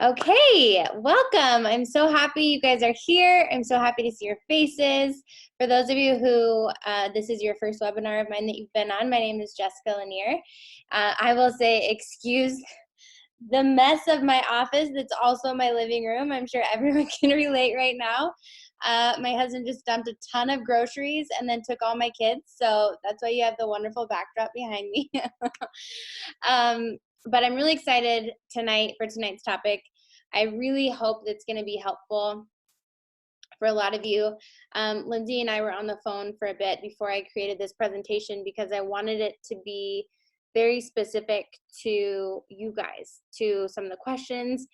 Okay, welcome. I'm so happy you guys are here. I'm so happy to see your faces. For those of you who this is your first webinar of mine that you've been on, my name is Jessica Lanier. I will say excuse the mess of my office that's also my living room. I'm sure everyone can relate right now. My husband just dumped a ton of groceries and then took all my kids, so that's why you have the wonderful backdrop behind me. But I'm really excited tonight for tonight's topic. I really hope that's going to be helpful for a lot of you. Lindsay and I were on the phone for a bit before I created this presentation because I wanted it to be very specific to you guys, to some of the questions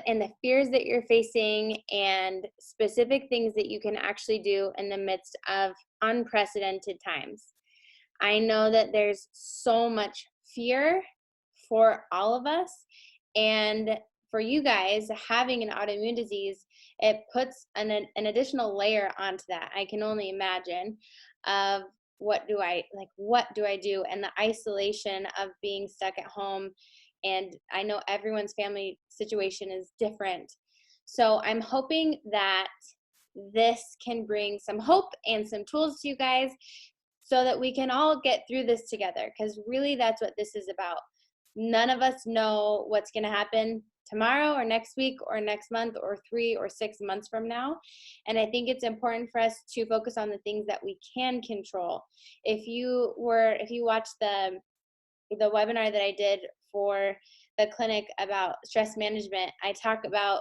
and the fears that you're facing and specific things that you can actually do in the midst of unprecedented times. I know that there's so much fear for all of us, and for you guys having an autoimmune disease, it puts an additional layer onto that. I can only imagine of what do I do, and the isolation of being stuck at home. And I know everyone's family situation is different, so I'm hoping that this can bring some hope and some tools to you guys so that we can all get through this together, because really that's what this is about. None of us know what's going to happen tomorrow or next week or next month or 3 or 6 months from now. And I think it's important for us to focus on the things that we can control. If you watched the webinar that I did for the clinic about stress management, I talk about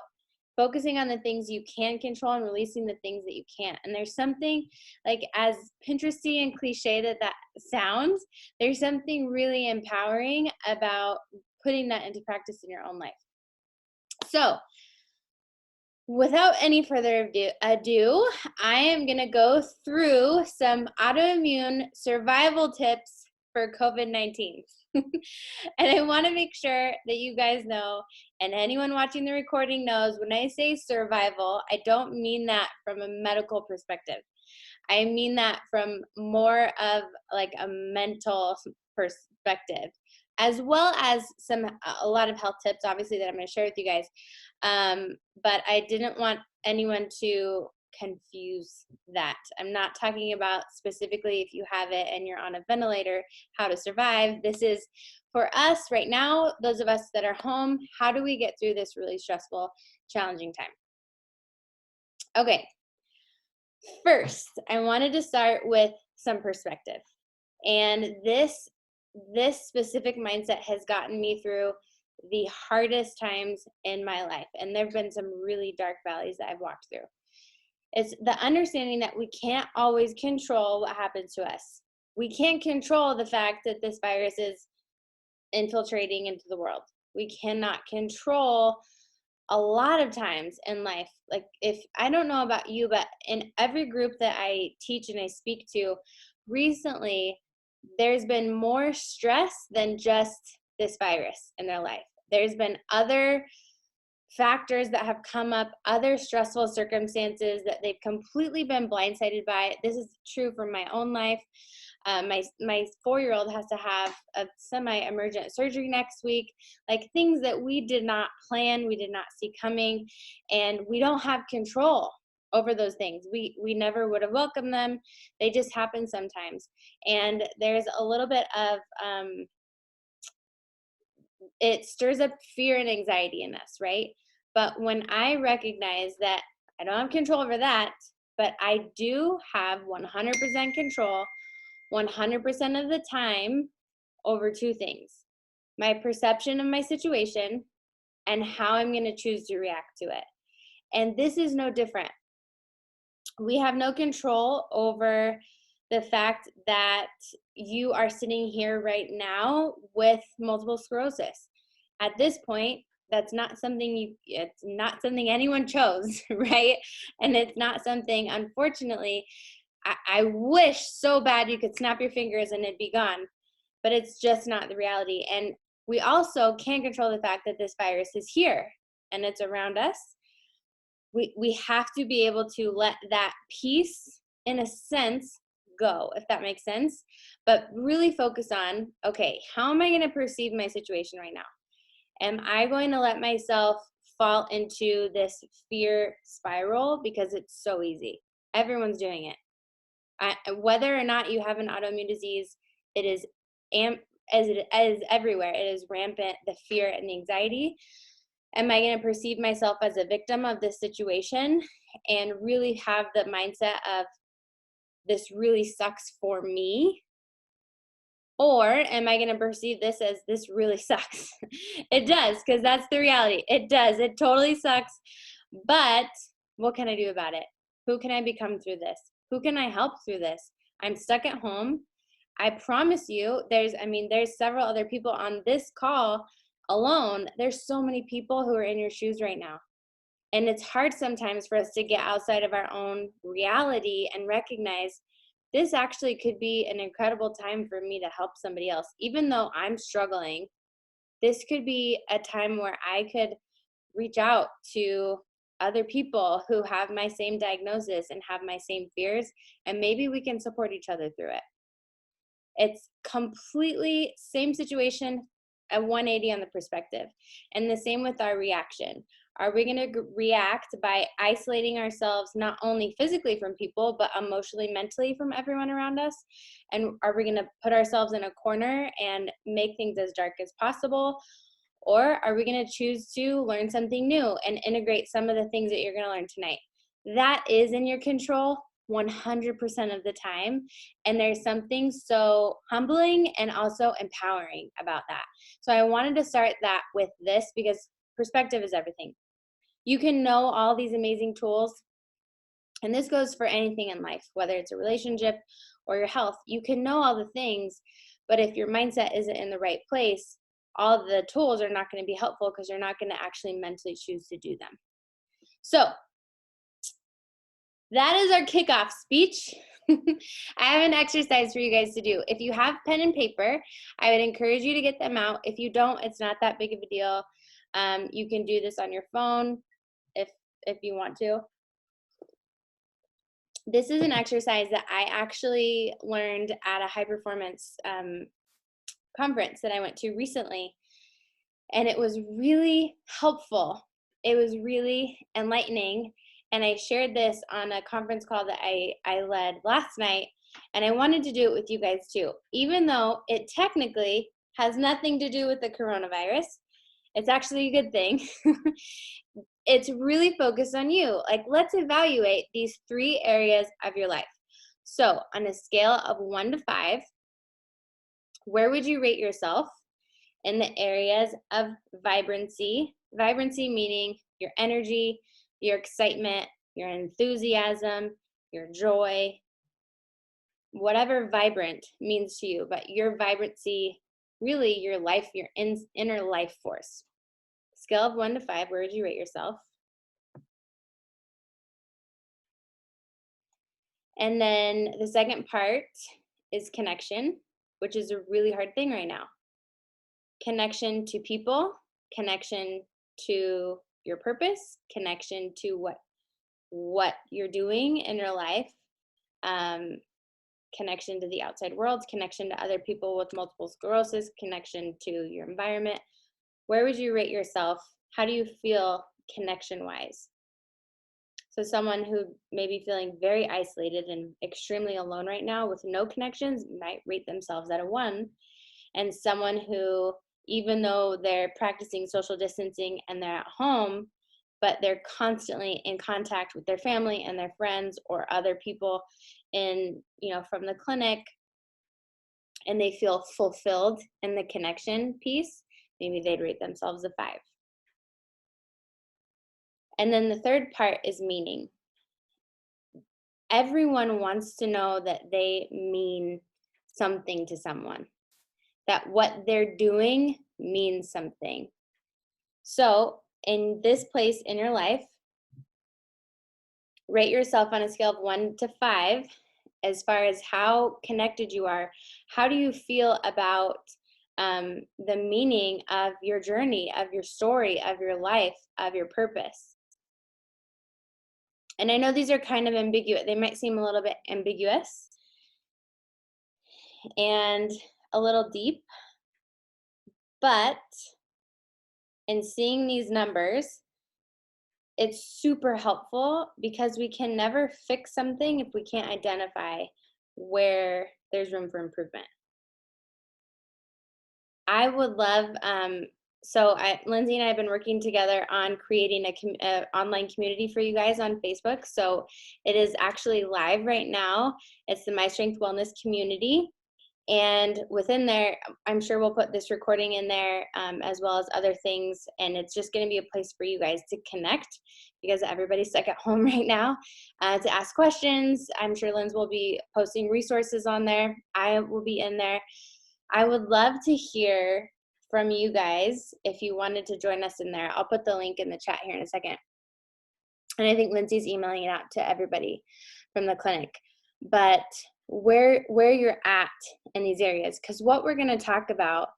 focusing on the things you can control and releasing the things that you can't. And there's something, like, as Pinteresty and cliche that sounds, there's something really empowering about putting that into practice in your own life. So without any further ado, I am going to go through some autoimmune survival tips for COVID-19. And I want to make sure that you guys know, and anyone watching the recording knows, when I say survival, I don't mean that from a medical perspective. I mean that from more of like a mental perspective, as well as a lot of health tips, obviously, that I'm going to share with you guys. But I didn't want anyone to confuse that. I'm not talking about specifically if you have it and you're on a ventilator, how to survive. This is for us right now, those of us that are home, how do we get through this really stressful, challenging time? Okay, first, I wanted to start with some perspective. And this specific mindset has gotten me through the hardest times in my life. And there have been some really dark valleys that I've walked through. It's the understanding that we can't always control what happens to us. We can't control the fact that this virus is infiltrating into the world. We cannot control a lot of times in life. Like, if I don't know about you, but in every group that I teach and I speak to recently, there's been more stress than just this virus in their life. There's been other factors that have come up, other stressful circumstances that they've completely been blindsided by. This is true for my own life. My 4-year-old has to have a semi-emergent surgery next week, like things that we did not plan, we did not see coming, and we don't have control over those things. We never would have welcomed them. They just happen sometimes. And there's a little bit of, it stirs up fear and anxiety in us, right? But when I recognize that I don't have control over that, but I do have 100% control 100% of the time over 2 things: my perception of my situation and how I'm going to choose to react to it. And this is no different. We have no control over the fact that you are sitting here right now with multiple sclerosis. At this point, it's not something anyone chose, right? And it's not something, unfortunately, I wish so bad you could snap your fingers and it'd be gone, but it's just not the reality. And we also can't control the fact that this virus is here and it's around us. We have to be able to let that piece, in a sense, go, if that makes sense, but really focus on, okay, how am I going to perceive my situation right now? Am I going to let myself fall into this fear spiral because it's so easy. Everyone's doing it. Whether or not you have an autoimmune disease, it is as it is everywhere. It is rampant, the fear and the anxiety. Am I going to perceive myself as a victim of this situation and really have the mindset of this really sucks for me? Or am I going to perceive this as this really sucks? It does, because that's the reality. It does. It totally sucks. But what can I do about it? Who can I become through this? Who can I help through this? I'm stuck at home. I promise you, there's several other people on this call alone. There's so many people who are in your shoes right now. And it's hard sometimes for us to get outside of our own reality and recognize this actually could be an incredible time for me to help somebody else. Even though I'm struggling, this could be a time where I could reach out to other people who have my same diagnosis and have my same fears, and maybe we can support each other through it. It's completely same situation, a 180 on the perspective. And the same with our reaction. Are we going to react by isolating ourselves not only physically from people, but emotionally, mentally from everyone around us? And are we going to put ourselves in a corner and make things as dark as possible? Or are we going to choose to learn something new and integrate some of the things that you're going to learn tonight? That is in your control 100% of the time. And there's something so humbling and also empowering about that. So I wanted to start that with this because perspective is everything. You can know all these amazing tools, and this goes for anything in life, whether it's a relationship or your health. You can know all the things, but if your mindset isn't in the right place, all the tools are not going to be helpful because you're not going to actually mentally choose to do them. So that is our kickoff speech. I have an exercise for you guys to do. If you have pen and paper, I would encourage you to get them out. If you don't, it's not that big of a deal. You can do this on your phone if you want to. This is an exercise that I actually learned at a high performance conference that I went to recently, and it was really helpful. It was really enlightening, and I shared this on a conference call that I led last night, and I wanted to do it with you guys too. Even though it technically has nothing to do with the coronavirus, it's actually a good thing. It's really focused on you. Like, let's evaluate these 3 areas of your life. So on a scale of 1 to 5, where would you rate yourself in the areas of vibrancy? Vibrancy meaning your energy, your excitement, your enthusiasm, your joy, whatever vibrant means to you, but your vibrancy, really your life, your inner life force. Scale of 1 to 5, where would you rate yourself? And then the second part is connection, which is a really hard thing right now. Connection to people, connection to your purpose, connection to what you're doing in your life, connection to the outside world, connection to other people with multiple sclerosis, connection to your environment. Where would you rate yourself? How do you feel connection-wise? So someone who may be feeling very isolated and extremely alone right now with no connections might rate themselves at a 1. And someone who, even though they're practicing social distancing and they're at home, but they're constantly in contact with their family and their friends or other people from the clinic, and they feel fulfilled in the connection piece, maybe they'd rate themselves a 5. And then the third part is meaning. Everyone wants to know that they mean something to someone, that what they're doing means something. So in this place in your life, rate yourself on a scale of 1 to 5 as far as how connected you are. How do you feel about the meaning of your journey, of your story, of your life, of your purpose? And I know these are kind of ambiguous. They might seem a little bit ambiguous and a little deep, but in seeing these numbers, it's super helpful because we can never fix something if we can't identify where there's room for improvement. I would love, Lindsay and I have been working together on creating a online community for you guys on Facebook. So it is actually live right now. It's the My Strength Wellness community. And within there, I'm sure we'll put this recording in there, as well as other things. And it's just going to be a place for you guys to connect because everybody's stuck at home right now, to ask questions. I'm sure Linz will be posting resources on there. I will be in there. I would love to hear from you guys if you wanted to join us in there. I'll put the link in the chat here in a second. And I think Lindsay's emailing it out to everybody from the clinic. But where you're at in these areas, because what we're going to talk about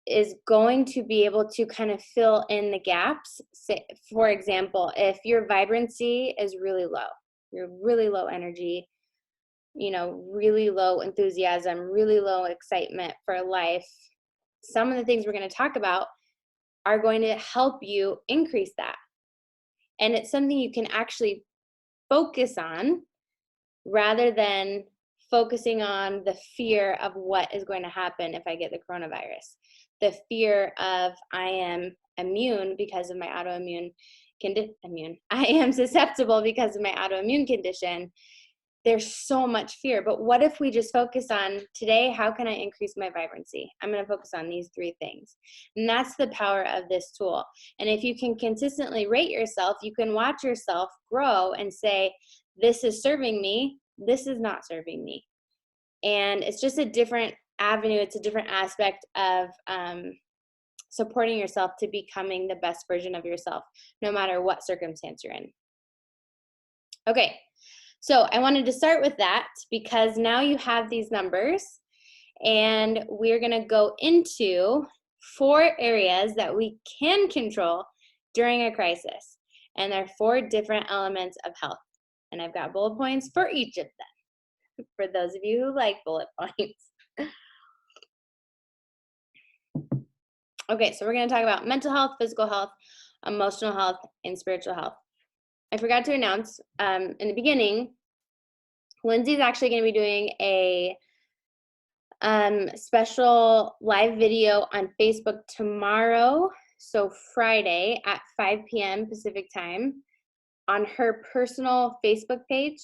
is going to be able to kind of fill in the gaps. Say, for example, if your vibrancy is really low, you're really low energy, really low enthusiasm, really low excitement for life, some of the things we're going to talk about are going to help you increase that. And it's something you can actually focus on rather than focusing on the fear of what is going to happen if I get the coronavirus. The fear of I am immune because of my autoimmune condition. I am susceptible because of my autoimmune condition. There's so much fear. But what if we just focus on today, how can I increase my vibrancy? I'm going to focus on these 3 things. And that's the power of this tool. And if you can consistently rate yourself, you can watch yourself grow and say, this is serving me, this is not serving me. And it's just a different avenue. It's a different aspect of supporting yourself to becoming the best version of yourself, no matter what circumstance you're in. Okay. So I wanted to start with that because now you have these numbers, and we're going to go into 4 areas that we can control during a crisis. And there are 4 different elements of health. And I've got bullet points for each of them, for those of you who like bullet points. Okay, so we're going to talk about mental health, physical health, emotional health, and spiritual health. I forgot to announce in the beginning, Lindsay's actually going to be doing a special live video on Facebook tomorrow, so Friday at 5 p.m. Pacific time, on her personal Facebook page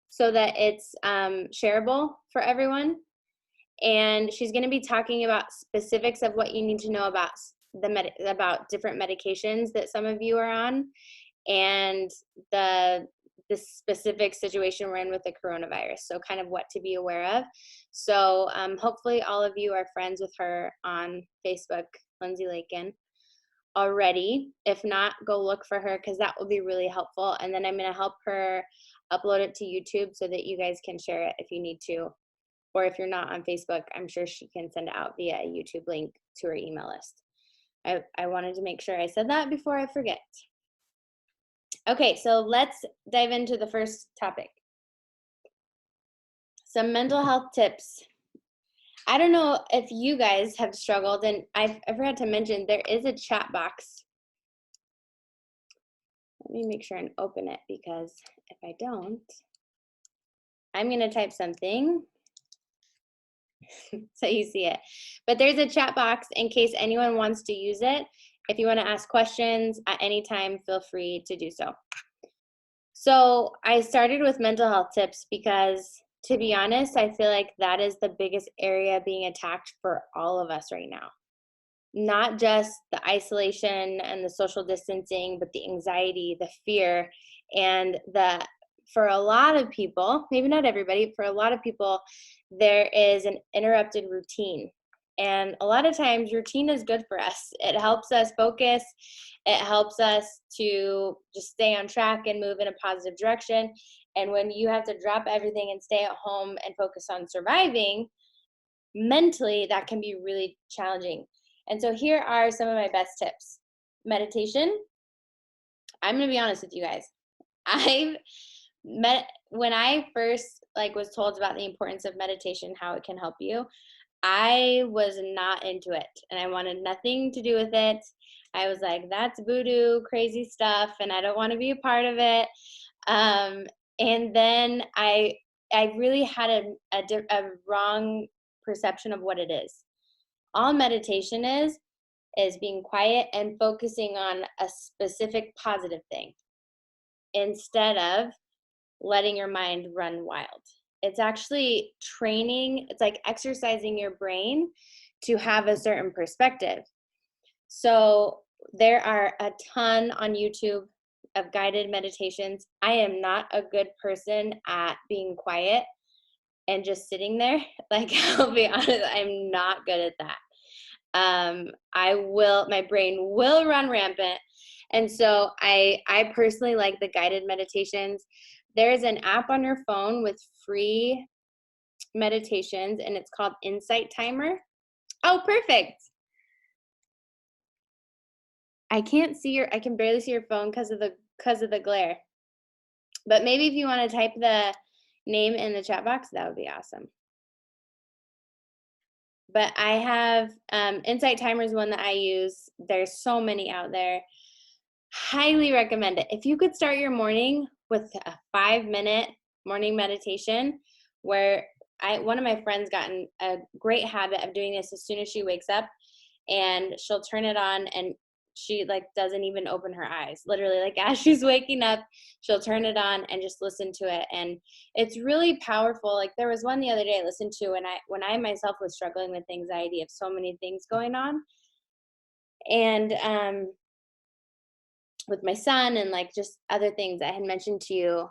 so that it's shareable for everyone. And she's going to be talking about specifics of what you need to know about about different medications that some of you are on, and the specific situation we're in with the coronavirus. So kind of what to be aware of. So hopefully all of you are friends with her on Facebook, Lindsay Lakin, already. If not, go look for her because that will be really helpful. And then I'm going to help her upload it to YouTube so that you guys can share it if you need to. Or if you're not on Facebook, I'm sure she can send it out via a YouTube link to her email list. I wanted to make sure I said that before I forget. Okay, so let's dive into the first topic. Some mental health tips. I don't know if you guys have struggled, and I forgot to mention there is a chat box. Let me make sure and open it, because if I don't, I'm going to type something so you see it. But there's a chat box in case anyone wants to use it. If you want to ask questions at any time, feel free to do so. So I started with mental health tips because, to be honest, I feel like that is the biggest area being attacked for all of us right now. Not just the isolation and the social distancing, but the anxiety, the fear, and for a lot of people, maybe not everybody, for a lot of people, there is an interrupted routine. And a lot of times routine is good for us. It helps us focus. It helps us to just stay on track and move in a positive direction. And when you have to drop everything and stay at home and focus on surviving, mentally, that can be really challenging. And so here are some of my best tips. Meditation. I'm going to be honest with you guys. When I first was told about the importance of meditation, how it can help you, I was not into it, and I wanted nothing to do with it. I was like, that's voodoo, crazy stuff, and I don't want to be a part of it. And then I really had a wrong perception of what it is. All meditation is being quiet and focusing on a specific positive thing instead of letting your mind run wild. It's actually training, it's like exercising your brain to have a certain perspective. So there are a ton on YouTube of guided meditations. I am not a good person at being quiet and just sitting there. Like, I'll be honest, I'm not good at that. My brain will run rampant. And so I personally like the guided meditations. There's an app on your phone with free meditations, and it's called Insight Timer. Oh, perfect. I can barely see your phone because of the glare. But maybe if you want to type the name in the chat box, that would be awesome. But I have Insight Timer is one that I use. There's so many out there. Highly recommend it. If you could start your morning with a 5-minute morning meditation, where one of my friends got in a great habit of doing this as soon as she wakes up, and she'll turn it on and she like doesn't even open her eyes. Literally, like as she's waking up, she'll turn it on and just listen to it. And it's really powerful. Like there was one the other day I listened to when I myself was struggling with anxiety of so many things going on. And with my son and like just other things I had mentioned to you,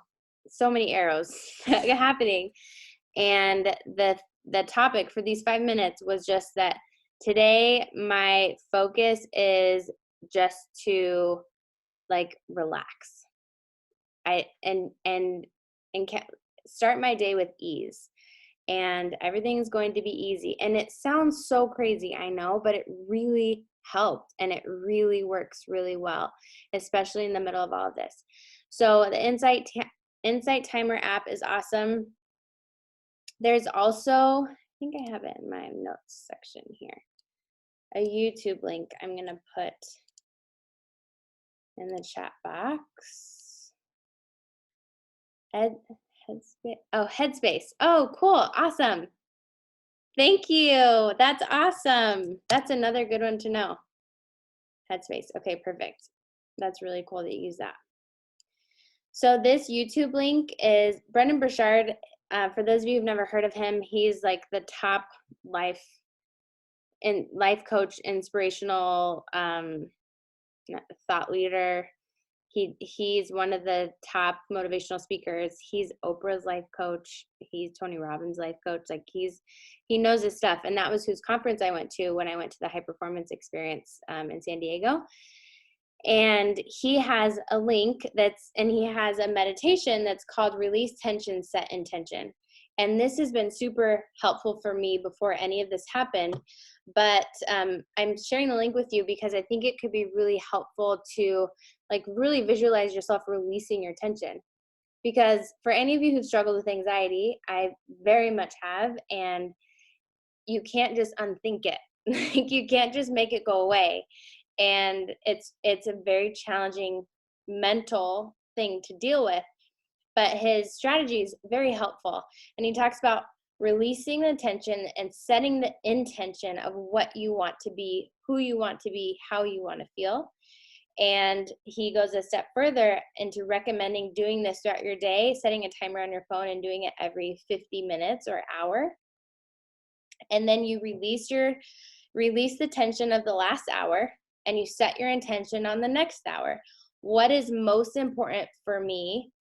so many arrows happening. And the topic for these 5 minutes was just that today my focus is just to like relax. Start my day with ease, and everything's going to be easy. And it sounds so crazy, I know, but it really helped, and it really works really well, especially in the middle of all of this. So the Insight Timer app is awesome. There's also, I think I have it in my notes section here, a YouTube link I'm going to put in the chat box. Headspace. Oh, cool. Awesome. Thank you. That's awesome. That's another good one to know. Headspace. Okay, perfect. That's really cool that you use that. So this YouTube link is Brendan Burchard. For those of you who've never heard of him, he's like the top life coach, inspirational thought leader. He's one of the top motivational speakers. He's Oprah's life coach. He's Tony Robbins' life coach. Like he knows his stuff. And that was whose conference I went to when I went to the High Performance Experience in San Diego. And he has a link and he has a meditation that's called Release Tension, Set Intention. And this has been super helpful for me before any of this happened. But I'm sharing the link with you because I think it could be really helpful to like really visualize yourself releasing your tension. Because for any of you who struggle with anxiety, I very much have, and you can't just unthink it. Like you can't just make it go away. And it's a very challenging mental thing to deal with. But his strategy is very helpful. And he talks about releasing the tension and setting the intention of what you want to be, who you want to be, how you want to feel. And he goes a step further into recommending doing this throughout your day, setting a timer on your phone and doing it every 50 minutes or hour. And then you release the tension of the last hour, and you set your intention on the next hour. What is most important for me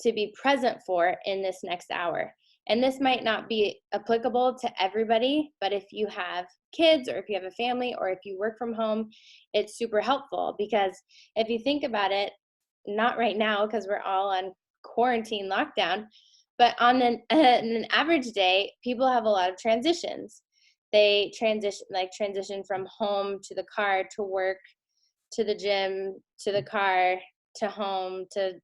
to be present for in this next hour? And this might not be applicable to everybody, but if you have kids or if you have a family or if you work from home, it's super helpful. Because if you think about it, not right now because we're all on quarantine lockdown, but on an average day, people have a lot of transitions. They transition from home to the car, to work, to the gym, to the car, to home, to,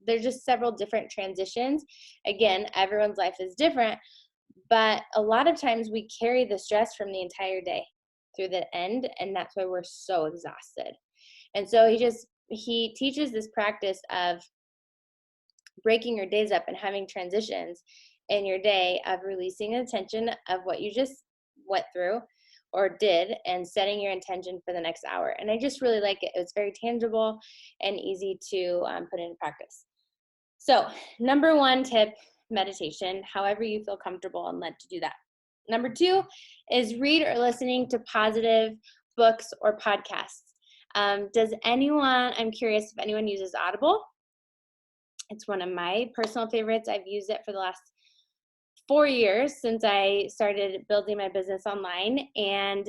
there's just several different transitions. Again, everyone's life is different, But a lot of times we carry the stress from the entire day through the end, and that's why we're so exhausted. And so he teaches this practice of breaking your days up and having transitions in your day of releasing the tension of what you just went through or did and setting your intention for the next hour. And I just really like it. It's very tangible and easy to put into practice. So number 1 tip, meditation, however you feel comfortable and led to do that. Number 2 is read or listening to positive books or podcasts. I'm curious if anyone uses Audible. It's one of my personal favorites. I've used it for the last 4 years since I started building my business online. And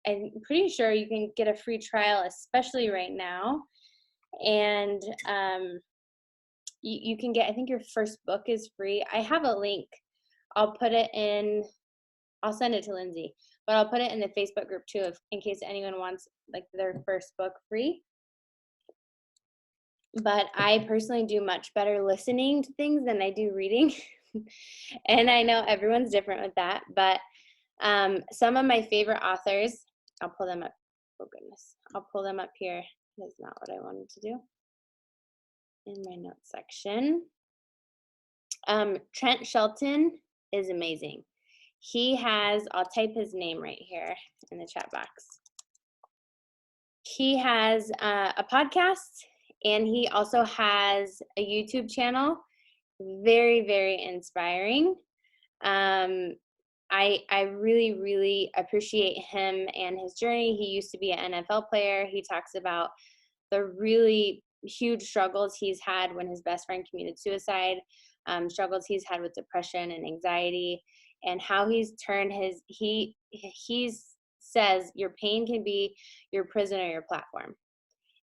I'm pretty sure you can get a free trial, especially right now. And you can get, I think your first book is free. I have a link. I'll send it to Lindsay, but I'll put it in the Facebook group too, in case anyone wants like their first book free. But I personally do much better listening to things than I do reading. And I know everyone's different with that, but some of my favorite authors, I'll pull them up. Oh goodness, I'll pull them up here. That's not what I wanted to do. In my notes section. Trent Shelton is amazing. I'll type his name right here in the chat box. He has a podcast, and he also has a YouTube channel. Very, very inspiring. I really, really appreciate him and his journey. He used to be an NFL player. He talks about the really huge struggles he's had when his best friend committed suicide, struggles he's had with depression and anxiety, and how he's turned he says your pain can be your prison or your platform.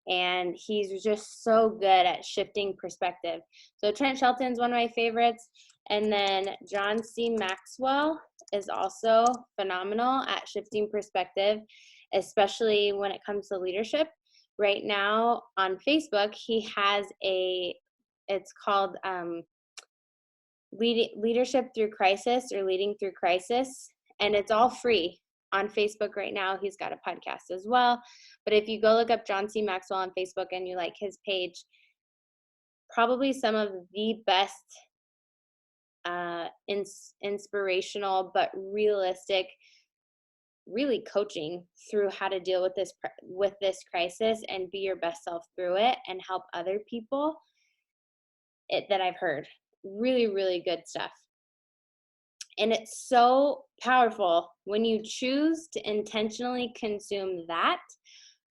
And he's just so good at shifting perspective. So Trent Shelton's one of my favorites. And then John C. Maxwell is also phenomenal at shifting perspective, especially when it comes to leadership. Right now on Facebook, he has it's called Leadership Through Crisis, or Leading Through Crisis. And it's all free on Facebook right now. He's got a podcast as well. But if you go look up John C. Maxwell on Facebook and you like his page, probably some of the best inspirational but realistic, really coaching through how to deal with this crisis and be your best self through it and help other people that I've heard. Really, really good stuff. And it's so powerful when you choose to intentionally consume that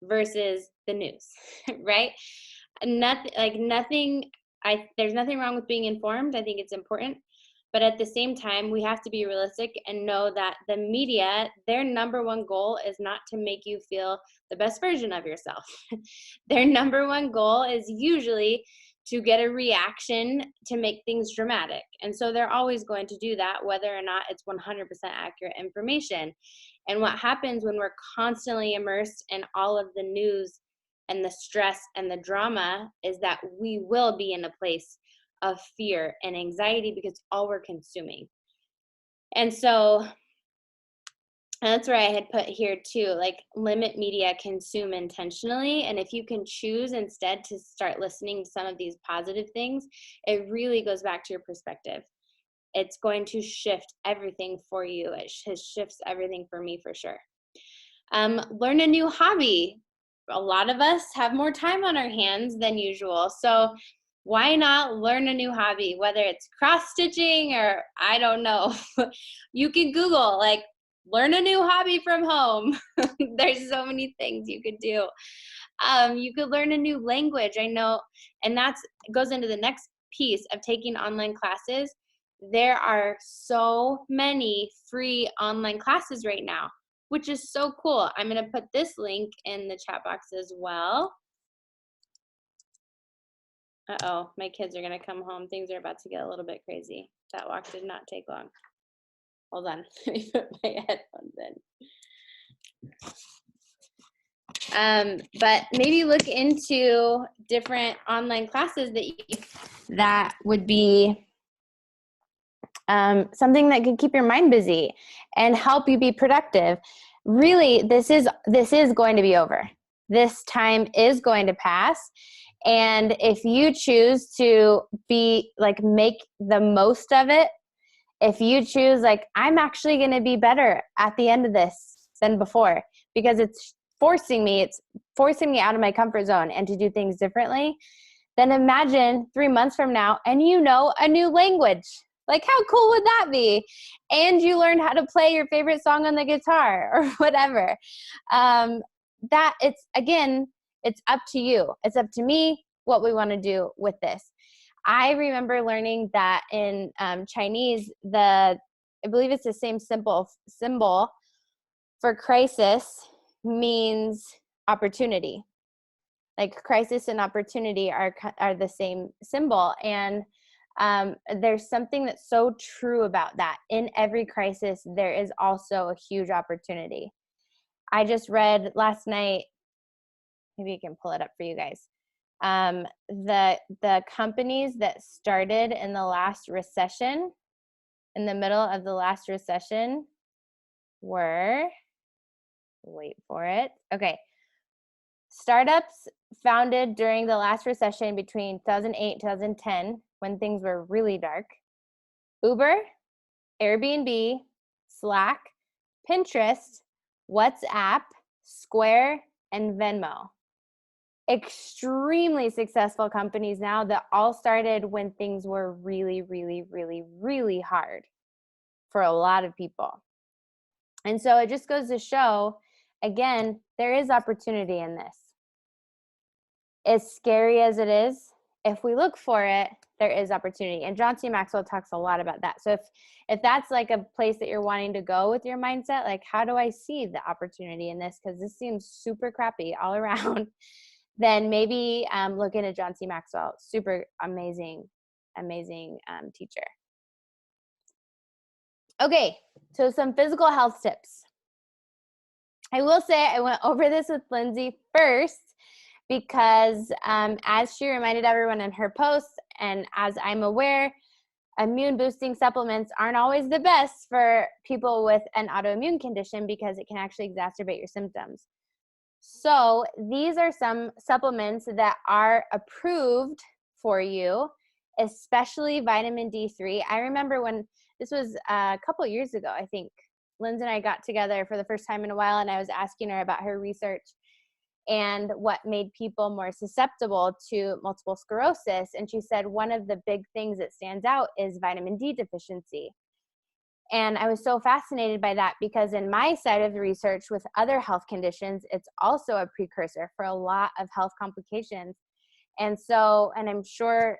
versus the news, right? There's nothing wrong with being informed. I think it's important. But at the same time, we have to be realistic and know that the media, their number one goal is not to make you feel the best version of yourself. Their number one goal is usually to get a reaction to make things dramatic. And so they're always going to do that, whether or not it's 100% accurate information. And what happens when we're constantly immersed in all of the news and the stress and the drama is that we will be in a place of fear and anxiety because all we're consuming. And so that's where I had put here too, like limit media consume intentionally. And if you can choose instead to start listening to some of these positive things, it really goes back to your perspective. It's going to shift everything for you. It shifts everything for me for sure. Learn a new hobby. A lot of us have more time on our hands than usual. So why not learn a new hobby, whether it's cross-stitching or I don't know. You can Google, like, learn a new hobby from home. There's so many things you could do. You could learn a new language. I know, and that goes into the next piece of taking online classes. There are so many free online classes right now, which is so cool. I'm going to put this link in the chat box as well. Uh-oh, my kids are going to come home. Things are about to get a little bit crazy. That walk did not take long. Hold on, let me put my headphones in. But maybe look into different online classes that would be something that could keep your mind busy and help you be productive. Really, this is going to be over. This time is going to pass. And if you choose to be like, make the most of it, if you choose like, I'm actually going to be better at the end of this than before, because it's forcing me out of my comfort zone and to do things differently, then imagine 3 months from now and you know a new language. Like, how cool would that be? And you learned how to play your favorite song on the guitar or whatever. That it's up to you. It's up to me what we want to do with this. I remember learning that in Chinese, I believe it's the same symbol for crisis means opportunity. Like crisis and opportunity are the same symbol. And there's something that's so true about that. In every crisis, there is also a huge opportunity. I just read last night, maybe I can pull it up for you guys. The companies that started in the last recession, in the middle of the last recession, were, wait for it. Okay. Startups founded during the last recession between 2008 and 2010, when things were really dark: Uber, Airbnb, Slack, Pinterest, WhatsApp, Square, and Venmo. Extremely successful companies now that all started when things were really, really, really, really hard for a lot of people. And so it just goes to show, again, there is opportunity in this. As scary as it is, if we look for it, there is opportunity. And John C. Maxwell talks a lot about that. So if that's like a place that you're wanting to go with your mindset, like, how do I see the opportunity in this? Because this seems super crappy all around. Then maybe look into John C. Maxwell. Super amazing teacher. Okay, so some physical health tips. I will say I went over this with Lindsay first because as she reminded everyone in her posts, and as I'm aware, immune boosting supplements aren't always the best for people with an autoimmune condition because it can actually exacerbate your symptoms. So these are some supplements that are approved for you, especially vitamin D3. I remember when this was a couple years ago, I think, Lindsay and I got together for the first time in a while, and I was asking her about her research and what made people more susceptible to multiple sclerosis. And she said one of the big things that stands out is vitamin D deficiency. And I was so fascinated by that because in my side of the research with other health conditions, it's also a precursor for a lot of health complications. And so, and I'm sure,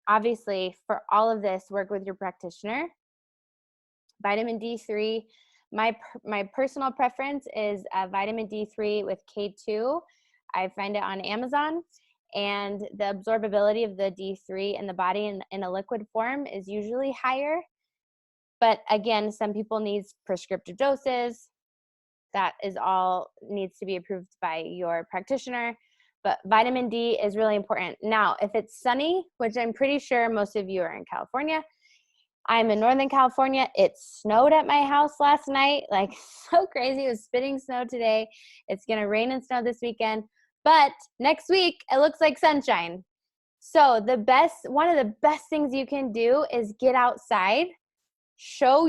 obviously, for all of this, work with your practitioner. Vitamin D3, my personal preference is vitamin D3 with K2. I find it on Amazon. And the absorbability of the D3 in the body in a liquid form is usually higher. But again, some people need prescriptive doses. That is all needs to be approved by your practitioner. But vitamin D is really important. Now, if it's sunny, which I'm pretty sure most of you are in California, I'm in Northern California. It snowed at my house last night, like so crazy. It was spitting snow today. It's going to rain and snow this weekend. But next week, it looks like sunshine. So one of the best things you can do is get outside. Show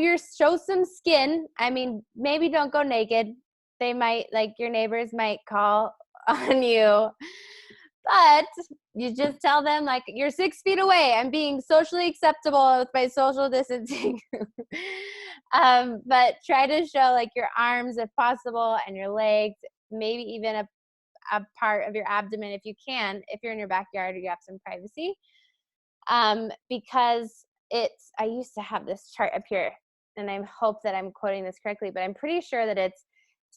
some skin. I mean, maybe don't go naked. They might, like, your neighbors might call on you, but you just tell them, like, you're 6 feet away. I'm being socially acceptable with my social distancing. But try to show, like, your arms if possible and your legs, maybe even a part of your abdomen if you can. If you're in your backyard or you have some privacy, because I used to have this chart up here, and I hope that I'm quoting this correctly, but I'm pretty sure that it's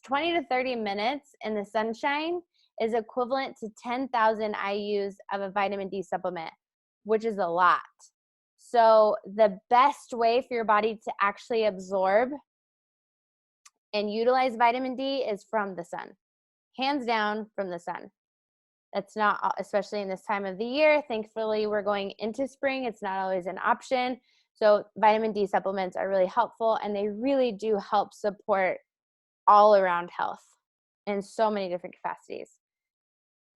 20 to 30 minutes in the sunshine is equivalent to 10,000 IUs of a vitamin D supplement, which is a lot. So the best way for your body to actually absorb and utilize vitamin D is from the sun. Hands down, from the sun. That's not, especially in this time of the year. Thankfully, we're going into spring. It's not always an option. So vitamin D supplements are really helpful, and they really do help support all around health in so many different capacities.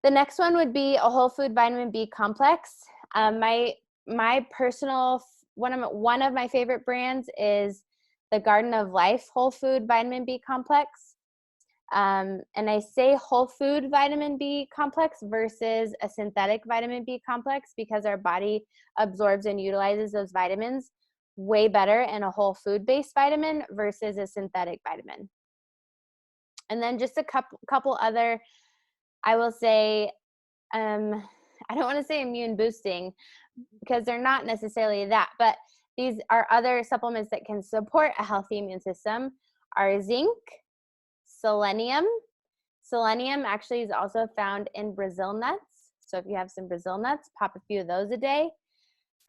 The next one would be a whole food vitamin B complex. My personal, one of my favorite brands is the Garden of Life whole food vitamin B complex. And I say whole food vitamin B complex versus a synthetic vitamin B complex because our body absorbs and utilizes those vitamins way better in a whole food based vitamin versus a synthetic vitamin. And then just a couple other, I will say, I don't want to say immune boosting because they're not necessarily that, but these are other supplements that can support a healthy immune system are zinc, selenium. Selenium actually is also found in Brazil nuts. So if you have some Brazil nuts, pop a few of those a day.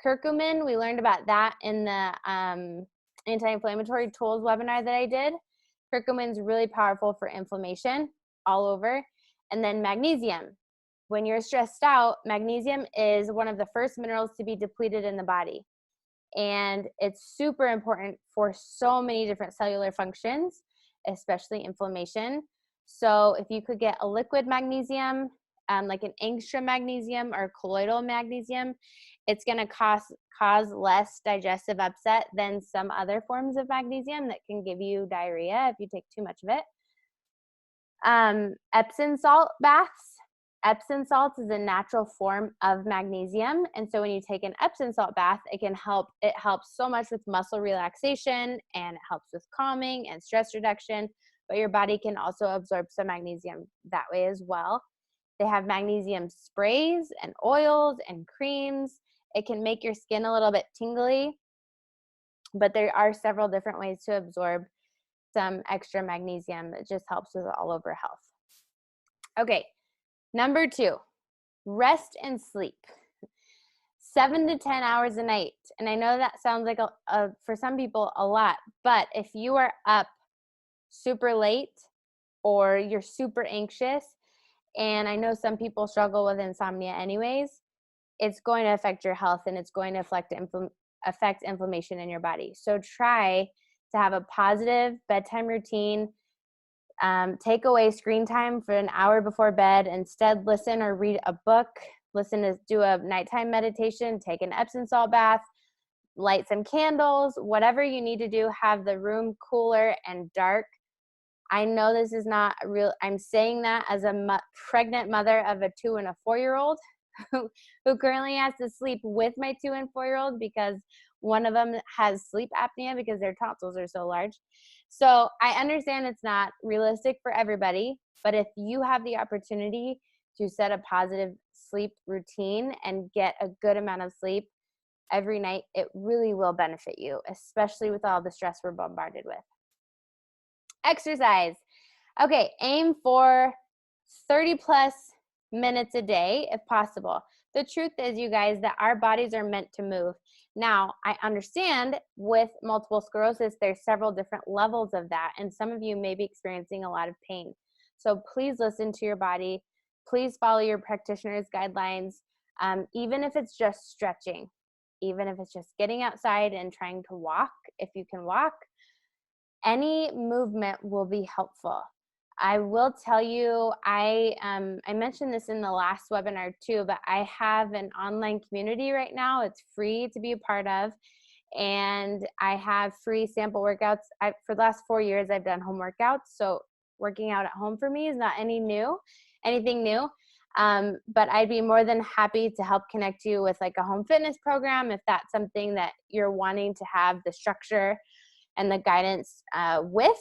Curcumin, we learned about that in the anti-inflammatory tools webinar that I did. Curcumin is really powerful for inflammation all over. And then magnesium. When you're stressed out, magnesium is one of the first minerals to be depleted in the body. And it's super important for so many different cellular functions, especially inflammation. So if you could get a liquid magnesium, like an angstrom magnesium or colloidal magnesium, it's going to cause less digestive upset than some other forms of magnesium that can give you diarrhea if you take too much of it. Epsom salt baths. Epsom salt is a natural form of magnesium. And so when you take an Epsom salt bath, it helps so much with muscle relaxation, and it helps with calming and stress reduction, but your body can also absorb some magnesium that way as well. They have magnesium sprays and oils and creams. It can make your skin a little bit tingly, but there are several different ways to absorb some extra magnesium that just helps with all over health. Okay. Number 2, rest and sleep. 7 to 10 hours a night. And I know that sounds like for some people a lot, but if you are up super late or you're super anxious, and I know some people struggle with insomnia anyways, it's going to affect your health, and it's going to affect inflammation in your body. So try to have a positive bedtime routine. Take away screen time for an hour before bed. Instead, listen or read a book. Do a nighttime meditation, take an Epsom salt bath, light some candles, whatever you need to do. Have the room cooler and dark. I know this is not real. I'm saying that as a pregnant mother of a 2 and a 4-year-old who currently has to sleep with my 2 and 4-year-old because one of them has sleep apnea because their tonsils are so large. So I understand it's not realistic for everybody, but if you have the opportunity to set a positive sleep routine and get a good amount of sleep every night, it really will benefit you, especially with all the stress we're bombarded with. Exercise. Okay, aim for 30 plus minutes a day if possible. The truth is, you guys, that our bodies are meant to move. Now, I understand with multiple sclerosis, there's several different levels of that, and some of you may be experiencing a lot of pain. So please listen to your body. Please follow your practitioner's guidelines, even if it's just stretching, even if it's just getting outside and trying to walk, if you can walk. Any movement will be helpful. I will tell you, I mentioned this in the last webinar too, but I have an online community right now. It's free to be a part of, and I have free sample workouts. For the last 4 years, I've done home workouts, so working out at home for me is not anything new. But I'd be more than happy to help connect you with like a home fitness program if that's something that you're wanting to have the structure and the guidance with.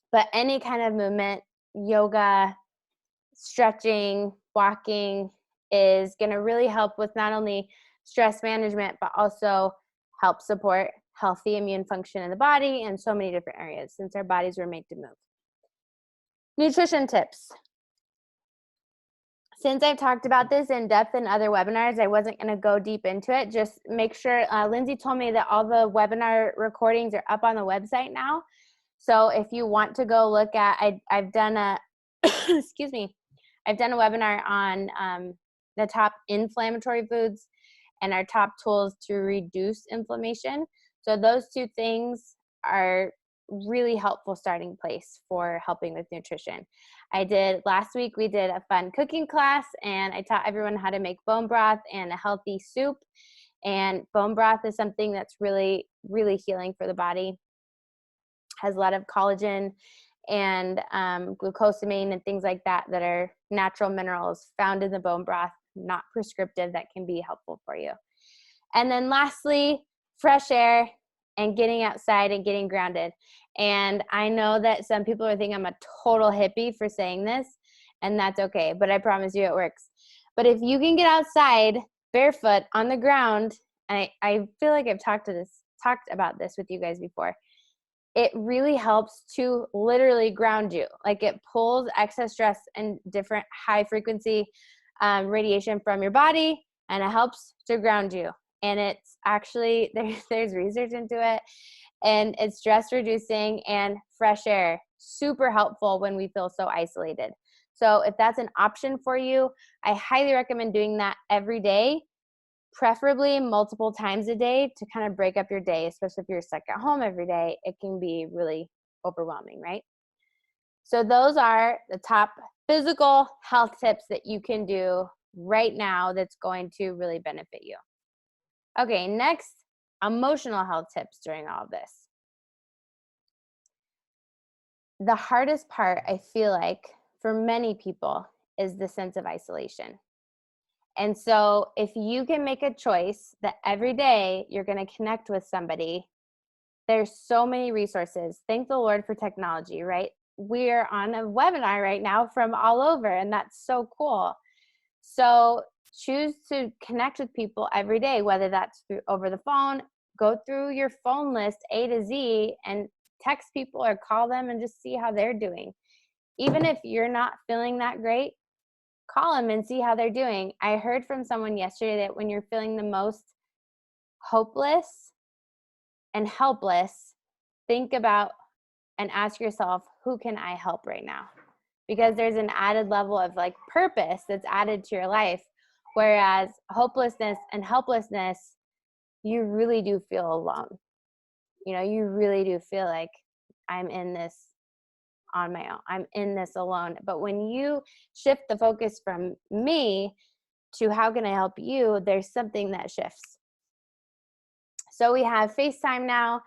But any kind of movement, yoga, stretching, walking is going to really help with not only stress management, but also help support healthy immune function in the body and so many different areas since our bodies were made to move. Nutrition tips. Since I've talked about this in depth in other webinars, I wasn't going to go deep into it. Just make sure, Lindsay told me that all the webinar recordings are up on the website now. So if you want to go look at, I've done a, excuse me, I've done a webinar on the top inflammatory foods and our top tools to reduce inflammation. So those two things are really helpful starting place for helping with nutrition. Last week we did a fun cooking class, and I taught everyone how to make bone broth and a healthy soup. And bone broth is something that's really, really healing for the body. Has a lot of collagen and glucosamine and things like that that are natural minerals found in the bone broth, not prescriptive, that can be helpful for you. And then lastly, fresh air and getting outside and getting grounded. And I know that some people are thinking I'm a total hippie for saying this, and that's okay, but I promise you it works. But if you can get outside barefoot on the ground, and I feel like I've talked about this with you guys before, it really helps to literally ground you. Like, it pulls excess stress and different high frequency radiation from your body, and it helps to ground you. And it's actually, there's research into it, and it's stress reducing, and fresh air, super helpful when we feel so isolated. So if that's an option for you, I highly recommend doing that every day, preferably multiple times a day, to kind of break up your day, especially if you're stuck at home every day. It can be really overwhelming, right? So those are the top physical health tips that you can do right now that's going to really benefit you. Okay, next, emotional health tips during all of this. The hardest part, I feel like, for many people is the sense of isolation. And so if you can make a choice that every day you're going to connect with somebody, there's so many resources. Thank the Lord for technology, right? We're on a webinar right now from all over, and that's so cool. So choose to connect with people every day, whether that's over the phone. Go through your phone list A to Z and text people or call them and just see how they're doing. Even if you're not feeling that great, call them and see how they're doing. I heard from someone yesterday that when you're feeling the most hopeless and helpless, think about and ask yourself, who can I help right now? Because there's an added level of like purpose that's added to your life. Whereas hopelessness and helplessness, you really do feel alone. You know, you really do feel like, I'm in this on my own. I'm in this alone. But when you shift the focus from me to how can I help you, there's something that shifts. So we have FaceTime now.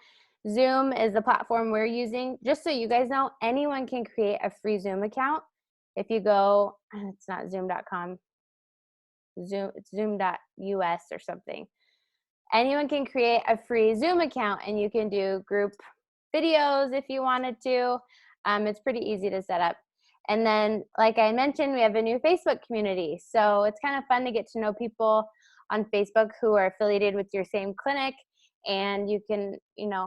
Zoom is the platform we're using. Just so you guys know, anyone can create a free Zoom account. If you go, it's not zoom.com, it's zoom.us or something. Anyone can create a free Zoom account, and you can do group videos if you wanted to. It's pretty easy to set up. And then, like I mentioned, we have a new Facebook community. So it's kind of fun to get to know people on Facebook who are affiliated with your same clinic. And you can,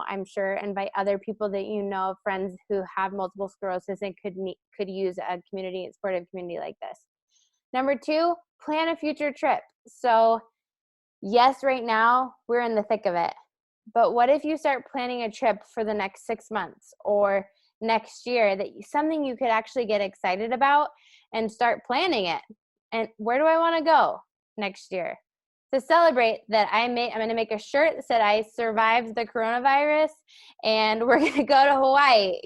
I'm sure invite other people that you know, friends who have multiple sclerosis and could use a community, a supportive community like this. Number 2, plan a future trip. So yes, right now we're in the thick of it. But what if you start planning a trip for the next 6 months or next year, something you could actually get excited about and start planning it? And where do I want to go next year? To celebrate that, I'm going to make a shirt that said I survived the coronavirus and we're going to go to Hawaii,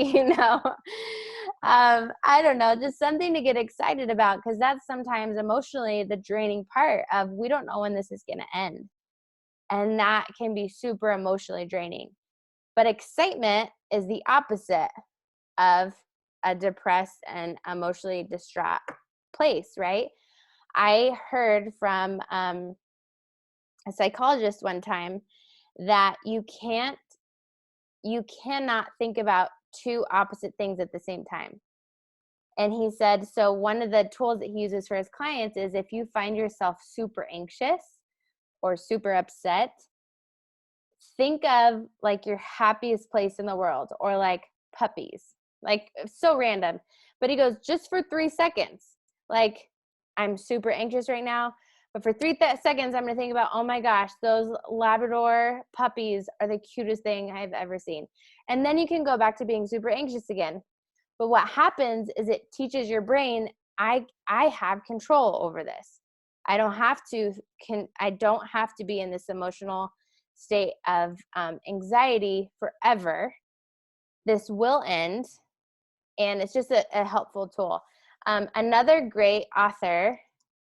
I don't know, just something to get excited about, because that's sometimes emotionally the draining part of, we don't know when this is going to end. And that can be super emotionally draining. But excitement is the opposite of a depressed and emotionally distraught place, right? I heard from a psychologist one time that you cannot think about two opposite things at the same time. And he said, so one of the tools that he uses for his clients is, if you find yourself super anxious or super upset, think of like your happiest place in the world, or like puppies, like so random. But he goes, just for 3 seconds, like, I'm super anxious right now, but for 3 seconds, I'm going to think about, oh my gosh, those Labrador puppies are the cutest thing I've ever seen. And then you can go back to being super anxious again. But what happens is it teaches your brain, I have control over this. I don't have to be in this emotional state of anxiety forever. This will end, and it's just a helpful tool. Another great author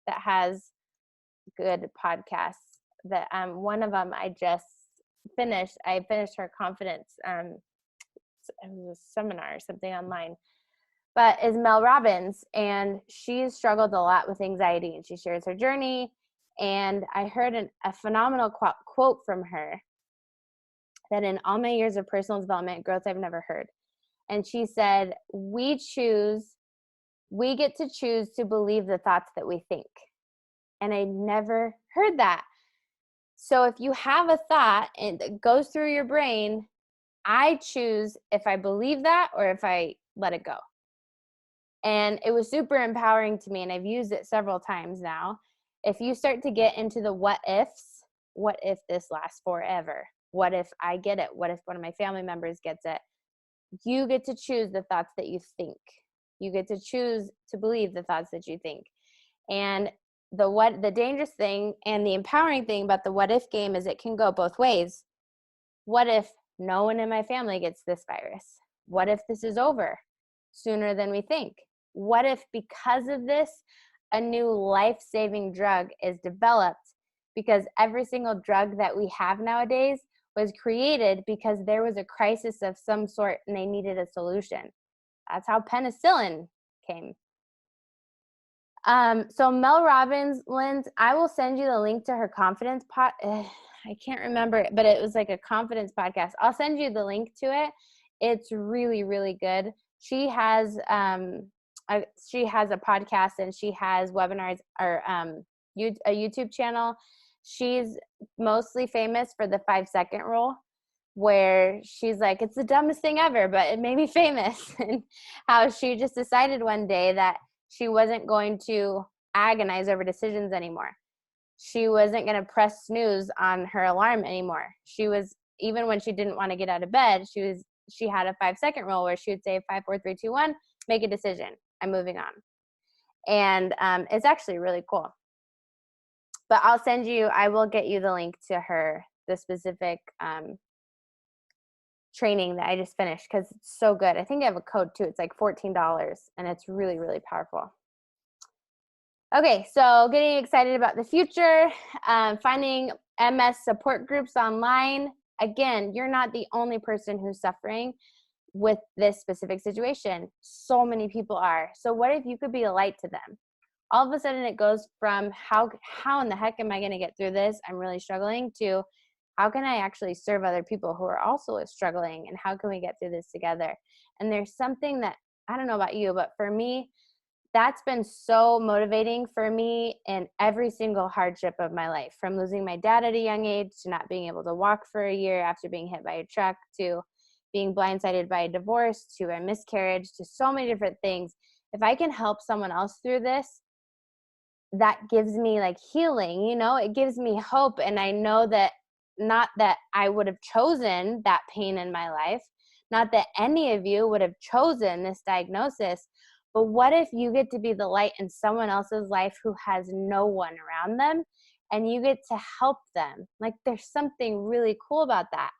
that has good podcasts, that one of them I just finished. I finished her confidence. It was a seminar or something online, but is Mel Robbins, and she's struggled a lot with anxiety, and she shares her journey. And I heard a phenomenal quote from her that in all my years of personal development growth, I've never heard. And she said, we get to choose to believe the thoughts that we think. And I never heard that. So if you have a thought and it goes through your brain, I choose if I believe that or if I let it go. And it was super empowering to me, and I've used it several times now. If you start to get into the what ifs, what if this lasts forever? What if I get it? What if one of my family members gets it? You get to choose the thoughts that you think. You get to choose to believe the thoughts that you think. And the dangerous thing and the empowering thing about the what if game is it can go both ways. What if no one in my family gets this virus? What if this is over sooner than we think? What if because of this, a new life-saving drug is developed? Because every single drug that we have nowadays was created because there was a crisis of some sort and they needed a solution. That's how penicillin came. So Mel Robbins, Linz, I will send you the link to her confidence I can't remember it, but it was like a confidence podcast. I'll send you the link to it. It's really, really good. She has a podcast, and she has webinars or a YouTube channel. She's mostly famous for the 5-second rule, where she's like, it's the dumbest thing ever, but it made me famous. And how she just decided one day that she wasn't going to agonize over decisions anymore. She wasn't going to press snooze on her alarm anymore. She was, even when she didn't want to get out of bed, she had a 5-second rule where she would say 5, 4, 3, 2, 1, make a decision. I'm moving on. And it's actually really cool. But I will get you the link to the specific training that I just finished, because it's so good. I think I have a code too. It's like $14, and it's really, really powerful. Okay, so getting excited about the future, finding MS support groups online. Again, you're not the only person who's suffering with this specific situation. So many people are. So what if you could be a light to them? All of a sudden it goes from how in the heck am I going to get through this? I'm really struggling, to how can I actually serve other people who are also struggling, and how can we get through this together? And there's something that, I don't know about you, but for me, that's been so motivating for me in every single hardship of my life, from losing my dad at a young age, to not being able to walk for a year after being hit by a truck, to being blindsided by a divorce, to a miscarriage, to so many different things. If I can help someone else through this, that gives me like healing, it gives me hope. And I know that not that I would have chosen that pain in my life, not that any of you would have chosen this diagnosis, but what if you get to be the light in someone else's life who has no one around them, and you get to help them? Like, there's something really cool about that.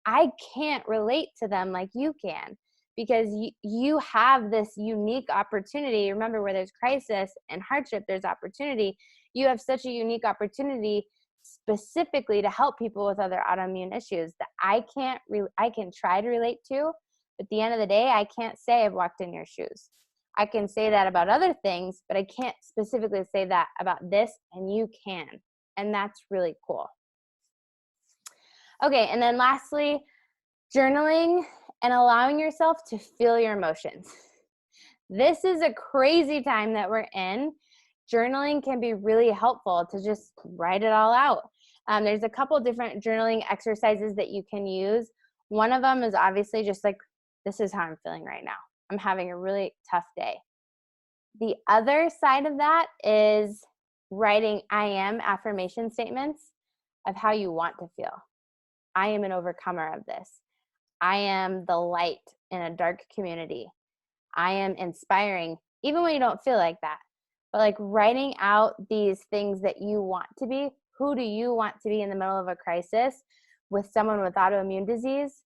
I can't relate to them like you can, because you have this unique opportunity. Remember, where there's crisis and hardship, there's opportunity. You have such a unique opportunity specifically to help people with other autoimmune issues that I can try to relate to, but at the end of the day, I can't say I've walked in your shoes. I can say that about other things, but I can't specifically say that about this, and you can. And that's really cool. Okay, and then lastly, journaling and allowing yourself to feel your emotions. This is a crazy time that we're in. Journaling can be really helpful to just write it all out. There's a couple different journaling exercises that you can use. One of them is obviously just like, this is how I'm feeling right now. I'm having a really tough day. The other side of that is writing I am affirmation statements of how you want to feel. I am an overcomer of this. I am the light in a dark community. I am inspiring, even when you don't feel like that. but like writing out these things that you want to be. Who do you want to be in the middle of a crisis with someone with autoimmune disease?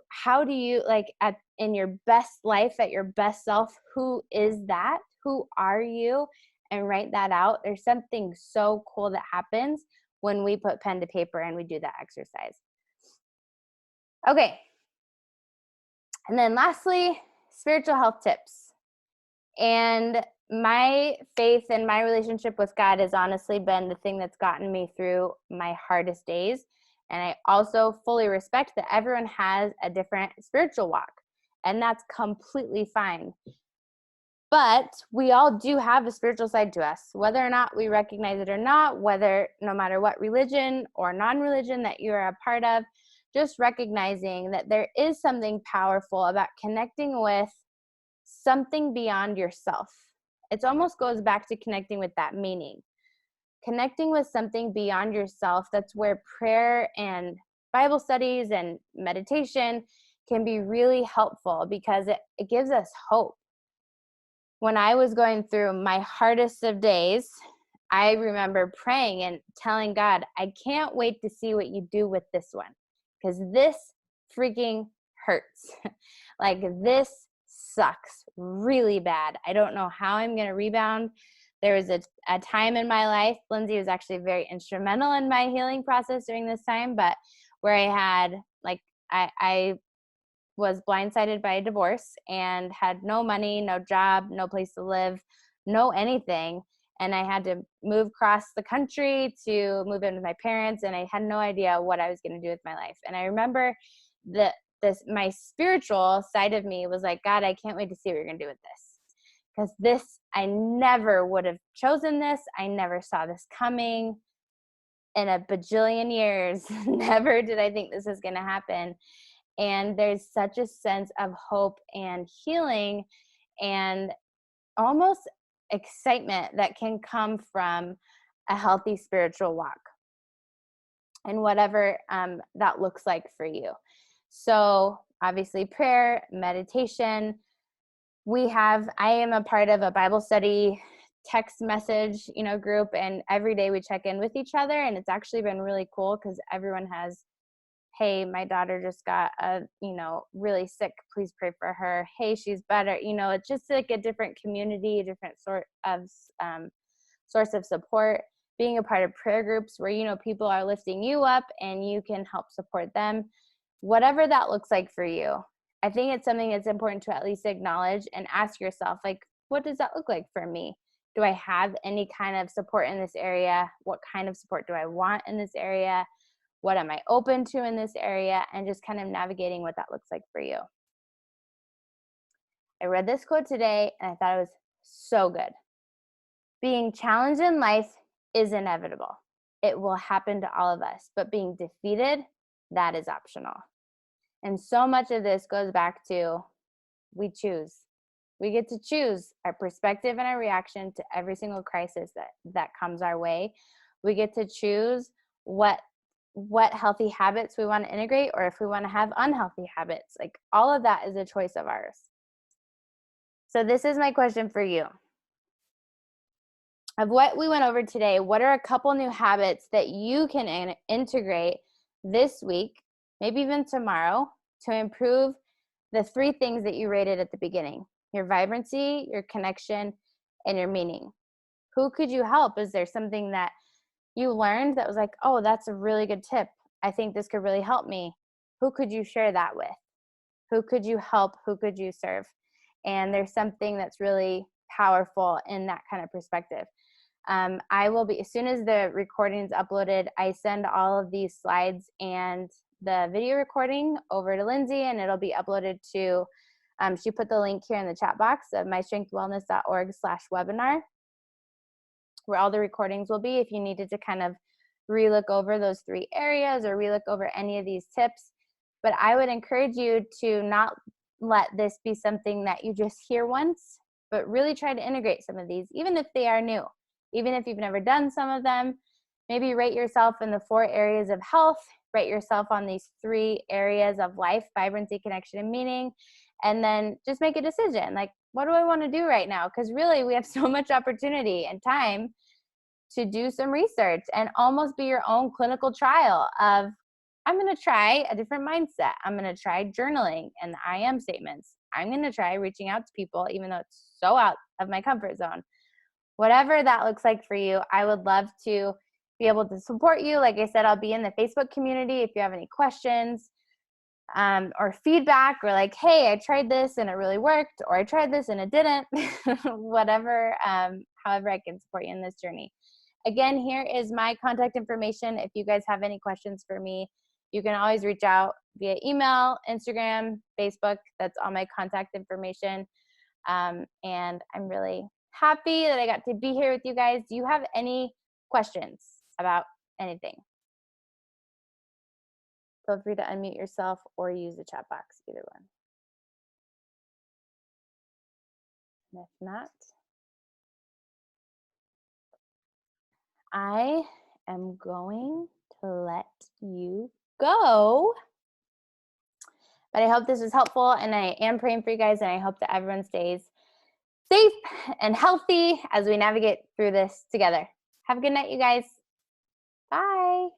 How do you, like, in your best life, at your best self, who is that? Who are you? And write that out. There's something so cool that happens when we put pen to paper and we do that exercise. Okay. And then lastly, spiritual health tips. And my faith and my relationship with God has honestly been the thing that's gotten me through my hardest days. And I also fully respect that everyone has a different spiritual walk, and that's completely fine. But we all do have a spiritual side to us, whether or not we recognize it or not, no matter what religion or non-religion that you are a part of, just recognizing that there is something powerful about connecting with something beyond yourself. It almost goes back to connecting with that meaning. Connecting with something beyond yourself, that's where prayer and Bible studies and meditation can be really helpful, because it gives us hope. When I was going through my hardest of days, I remember praying and telling God, I can't wait to see what you do with this one, because this freaking hurts. Like, this sucks really bad. I don't know how I'm going to rebound. There was a time in my life, Lindsay was actually very instrumental in my healing process during this time, but where I had, like, I was blindsided by a divorce and had no money, no job, no place to live, no anything. And I had to move across the country to move in with my parents, and I had no idea what I was going to do with my life. And I remember my spiritual side of me was like, God, I can't wait to see what you're going to do with this. Because this, I never would have chosen this. I never saw this coming in a bajillion years. Never did I think this was going to happen. And there's such a sense of hope and healing and almost excitement that can come from a healthy spiritual walk, and whatever that looks like for you. So obviously prayer, meditation. I am a part of a Bible study text message, group, and every day we check in with each other, and it's actually been really cool because everyone has, hey, my daughter just got really sick, please pray for her. Hey, she's better. It's just like a different community, a different sort of source of support. Being a part of prayer groups where, people are lifting you up and you can help support them. Whatever that looks like for you, I think it's something that's important to at least acknowledge and ask yourself, like, what does that look like for me? Do I have any kind of support in this area? What kind of support do I want in this area? What am I open to in this area? And just kind of navigating what that looks like for you. I read this quote today and I thought it was so good. Being challenged in life is inevitable. It will happen to all of us, but being defeated, that is optional. And so much of this goes back to we choose. We get to choose our perspective and our reaction to every single crisis that comes our way. We get to choose what healthy habits we want to integrate, or if we want to have unhealthy habits. Like, all of that is a choice of ours. So this is my question for you. Of what we went over today, what are a couple new habits that you can integrate this week, maybe even tomorrow, to improve the 3 things that you rated at the beginning: your vibrancy, your connection, and your meaning? Who could you help? Is there something that you learned that was like, oh, that's a really good tip, I think this could really help me? Who could you share that with? Who could you help? Who could you serve? And there's something that's really powerful in that kind of perspective. I will be, as soon as the recording is uploaded, I send all of these slides and the video recording over to Lindsay, and it'll be uploaded to, she put the link here in the chat box of mystrengthwellness.org/webinar, where all the recordings will be, if you needed to kind of relook over those 3 areas or relook over any of these tips. But I would encourage you to not let this be something that you just hear once, but really try to integrate some of these, even if they are new. Even if you've never done some of them, maybe rate yourself in the 4 areas of health, rate yourself on these 3 areas of life: vibrancy, connection, and meaning, and then just make a decision. Like, what do I want to do right now? Because really we have so much opportunity and time to do some research and almost be your own clinical trial of, I'm going to try a different mindset. I'm going to try journaling and the I am statements. I'm going to try reaching out to people, even though it's so out of my comfort zone. Whatever that looks like for you, I would love to be able to support you. Like I said, I'll be in the Facebook community if you have any questions or feedback, or like, hey, I tried this and it really worked, or I tried this and it didn't, whatever, however I can support you in this journey. Again, here is my contact information. If you guys have any questions for me, you can always reach out via email, Instagram, Facebook. That's all my contact information. And I'm really happy that I got to be here with you guys. Do you have any questions about anything? Feel free to unmute yourself or use the chat box, either one. And if not, I am going to let you go. But I hope this was helpful, and I am praying for you guys, and I hope that everyone stays safe and healthy as we navigate through this together. Have a good night, you guys. Bye.